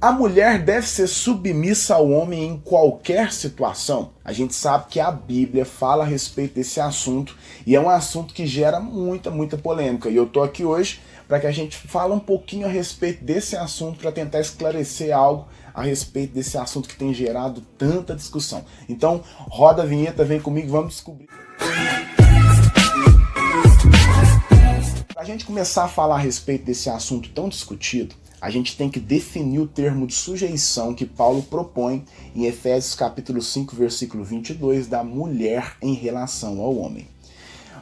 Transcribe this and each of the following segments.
A mulher deve ser submissa ao homem em qualquer situação? A gente sabe que a Bíblia fala a respeito desse assunto e é um assunto que gera muita polêmica. E eu tô aqui hoje para que a gente fale um pouquinho a respeito desse assunto, para tentar esclarecer algo a respeito desse assunto que tem gerado tanta discussão. Então, roda a vinheta, vem comigo, vamos descobrir. Para a gente começar a falar a respeito desse assunto tão discutido, a gente tem que definir o termo de sujeição que Paulo propõe em Efésios capítulo 5, versículo 22, da mulher em relação ao homem.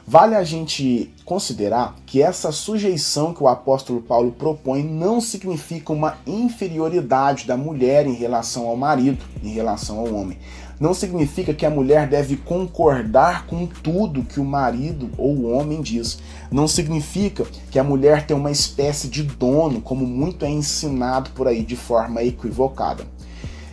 Vale a gente considerar que essa sujeição que o apóstolo Paulo propõe não significa uma inferioridade da mulher em relação ao marido, em relação ao homem. Não significa que a mulher deve concordar com tudo que o marido ou o homem diz. Não significa que a mulher tem uma espécie de dono, como muito é ensinado por aí de forma equivocada.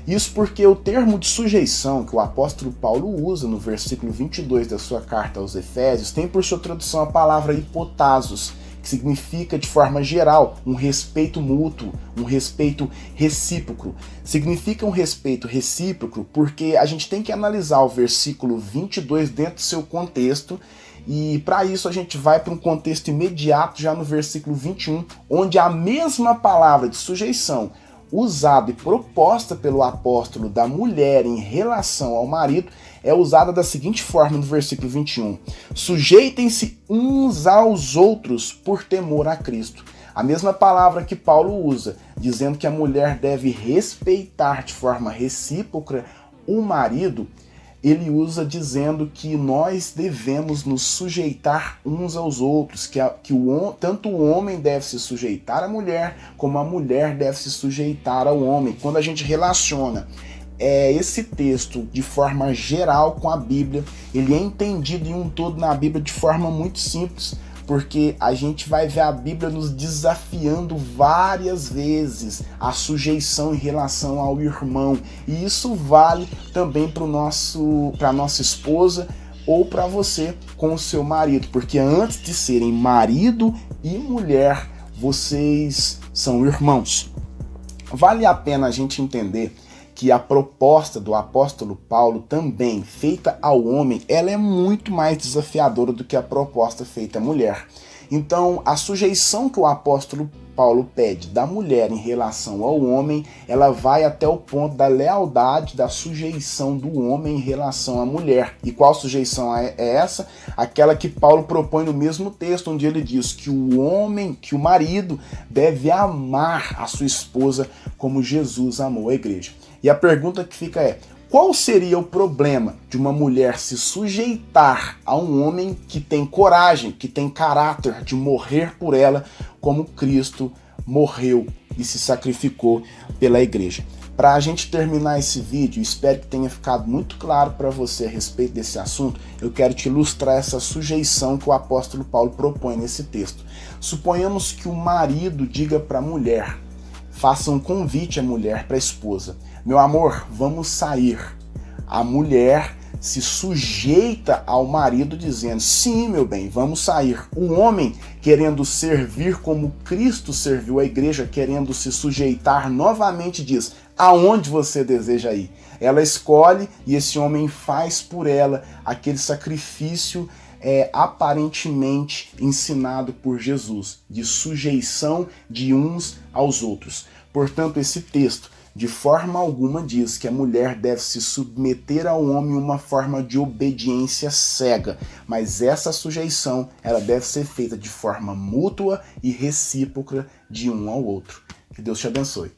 Isso porque o termo de sujeição que o apóstolo Paulo usa no versículo 22 da sua carta aos Efésios tem por sua tradução a palavra hipotasos, que significa de forma geral um respeito mútuo, um respeito recíproco. Significa um respeito recíproco porque a gente tem que analisar o versículo 22 dentro do seu contexto, e para isso a gente vai para um contexto imediato já no versículo 21, onde a mesma palavra de sujeição usada e proposta pelo apóstolo da mulher em relação ao marido é usada da seguinte forma no versículo 21. Sujeitem-se uns aos outros por temor a Cristo. A mesma palavra que Paulo usa, dizendo que a mulher deve respeitar de forma recíproca o marido, ele usa dizendo que nós devemos nos sujeitar uns aos outros, tanto o homem deve se sujeitar à mulher, como a mulher deve se sujeitar ao homem. Quando a gente relaciona esse texto de forma geral com a Bíblia, ele é entendido em um todo na Bíblia de forma muito simples, porque a gente vai ver a Bíblia nos desafiando várias vezes a sujeição em relação ao irmão. E isso vale também para a nossa esposa ou para você com o seu marido, porque antes de serem marido e mulher, vocês são irmãos. Vale a pena a gente entender que a proposta do apóstolo Paulo também feita ao homem, ela é muito mais desafiadora do que a proposta feita à mulher. Então, a sujeição que o apóstolo Paulo pede da mulher em relação ao homem, ela vai até o ponto da lealdade, da sujeição do homem em relação à mulher. E qual sujeição é essa? Aquela que Paulo propõe no mesmo texto, onde ele diz que o marido deve amar a sua esposa como Jesus amou a igreja. E a pergunta que fica é: qual seria o problema de uma mulher se sujeitar a um homem que tem coragem, que tem caráter de morrer por ela, como Cristo morreu e se sacrificou pela igreja? Para a gente terminar esse vídeo, espero que tenha ficado muito claro para você a respeito desse assunto, eu quero te ilustrar essa sujeição que o apóstolo Paulo propõe nesse texto. Suponhamos que o marido diga para a mulher, faça um convite à mulher, para a esposa: meu amor, vamos sair. A mulher se sujeita ao marido dizendo: sim, meu bem, vamos sair. O homem, querendo servir como Cristo serviu a igreja, querendo se sujeitar novamente, diz: aonde você deseja ir? Ela escolhe e esse homem faz por ela aquele sacrifício aparentemente ensinado por Jesus, de sujeição de uns aos outros. Portanto, esse texto de forma alguma diz que a mulher deve se submeter ao homem uma forma de obediência cega, mas essa sujeição ela deve ser feita de forma mútua e recíproca de um ao outro. Que Deus te abençoe.